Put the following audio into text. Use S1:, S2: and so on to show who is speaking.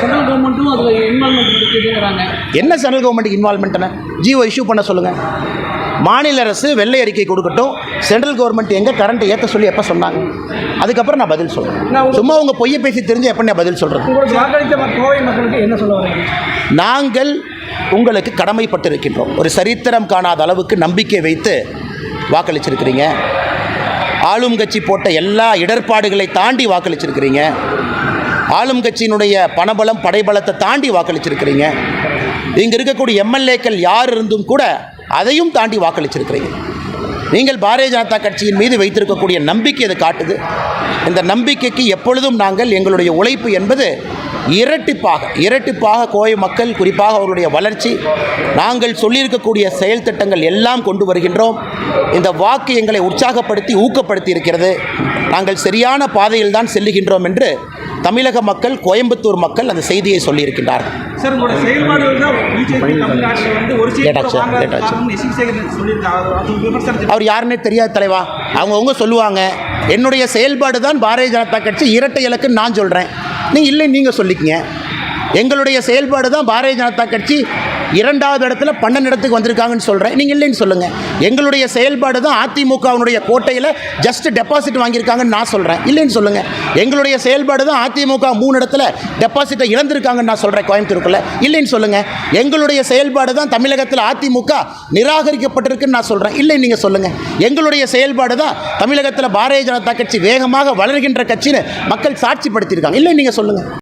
S1: Central கவர்மெண்ட்டும் அதில் involvement இருக்குதுங்கிறாங்க.
S2: என்ன சென்ட்ரல் கவர்மெண்ட்டுக்கு இன்வால்மெண்ட்னு ஜியோ இஷ்யூ பண்ண சொல்லுங்கள். மாநில அரசு வெள்ளை அறிக்கை கொடுக்கட்டும். சென்ட்ரல் கவர்மெண்ட் எங்கே கரண்ட்டை ஏற்ற சொல்லி எப்போ சொன்னாங்க? அதுக்கப்புறம் நான் பதில் சொல்கிறேன். சும்மா உங்கள் பொய்யை பேசி தெரிஞ்சு எப்போ நான் பதில் சொல்கிறது?
S1: உங்களுக்கு வாக்களித்த கோவை மக்களுக்கு என்ன சொல்ல வரீங்க?
S2: நாங்கள் உங்களுக்கு கடமைப்பட்டிருக்கின்றோம். ஒரு சரித்திரம் காணாத அளவுக்கு நம்பிக்கை வைத்து வாக்களிச்சிருக்கிறீங்க. ஆளும் கட்சி போட்ட எல்லா இடர்பாடுகளை தாண்டி வாக்களிச்சிருக்கிறீங்க. ஆளும் கட்சியினுடைய பணபலம் படைபலத்தை தாண்டி வாக்களிச்சிருக்கிறீங்க. இங்கே இருக்கக்கூடிய எம்எல்ஏக்கள் யார் இருந்தும் கூட அதையும் தாண்டி வாக்களிச்சிருக்கிறீங்க. நீங்கள் பாரதிய ஜனதா கட்சியின் மீது வைத்திருக்கக்கூடிய நம்பிக்கை அதை காட்டுது. இந்த நம்பிக்கைக்கு எப்பொழுதும் நாங்கள் எங்களுடைய உழைப்பு என்பது இரட்டிப்பாக கோவை மக்கள் குறிப்பாக அவருடைய வளர்ச்சி, நாங்கள் சொல்லியிருக்கக்கூடிய செயல் திட்டங்கள் எல்லாம் கொண்டு வருகின்றோம். இந்த வாக்கு எங்களை உற்சாகப்படுத்தி ஊக்கப்படுத்தி இருக்கிறது. நாங்கள் சரியான பாதையில் தான் செல்லுகின்றோம் என்று தமிழக மக்கள், கோயம்புத்தூர் மக்கள் அந்த செய்தியை சொல்லியிருக்கின்றார்கள்.
S1: சார், உங்களோட செயல்பாடுகள் தான் பிஜேபி தமிழ்நாட்டில் வந்து ஒரு
S2: அவர் யாருன்னே தெரியாது தலைவா. அவங்கவுங்க சொல்லுவாங்க. என்னுடைய செயல்பாடு தான் பாரதிய ஜனதா கட்சி இரட்டை இலக்குன்னு நான் சொல்கிறேன். நீங்கள் இல்லை, நீங்கள் சொல்லிக்கங்க. எங்களுடைய செயல்பாடு தான் பாரதிய ஜனதா கட்சி 2வது இடத்துல 12 இடத்துக்கு வந்திருக்காங்கன்னு சொல்கிறேன். நீங்கள் இல்லைன்னு சொல்லுங்கள். எங்களுடைய செயல்பாடு தான் அதிமுகவினுடைய கோட்டையில் ஜஸ்ட் டெபாசிட் வாங்கியிருக்காங்கன்னு நான் சொல்கிறேன். இல்லைன்னு சொல்லுங்கள். எங்களுடைய செயல்பாடு தான் அதிமுக 3 இடத்துல டெபாசிட்டை இழந்திருக்காங்கன்னு நான் சொல்கிறேன் கோயம்புத்தூருக்குள்ளே. இல்லைன்னு சொல்லுங்கள். எங்களுடைய செயல்பாடு தான் தமிழகத்தில் அதிமுக நிராகரிக்கப்பட்டிருக்குன்னு நான் சொல்கிறேன். இல்லைன்னு நீங்கள் சொல்லுங்கள். எங்களுடைய செயல்பாடு தான் தமிழகத்தில் பாரதிய ஜனதா கட்சி வேகமாக வளர்கின்ற கட்சின்னு மக்கள் சாட்சிப்படுத்தியிருக்காங்க. இல்லைன்னு நீங்கள் சொல்லுங்கள்.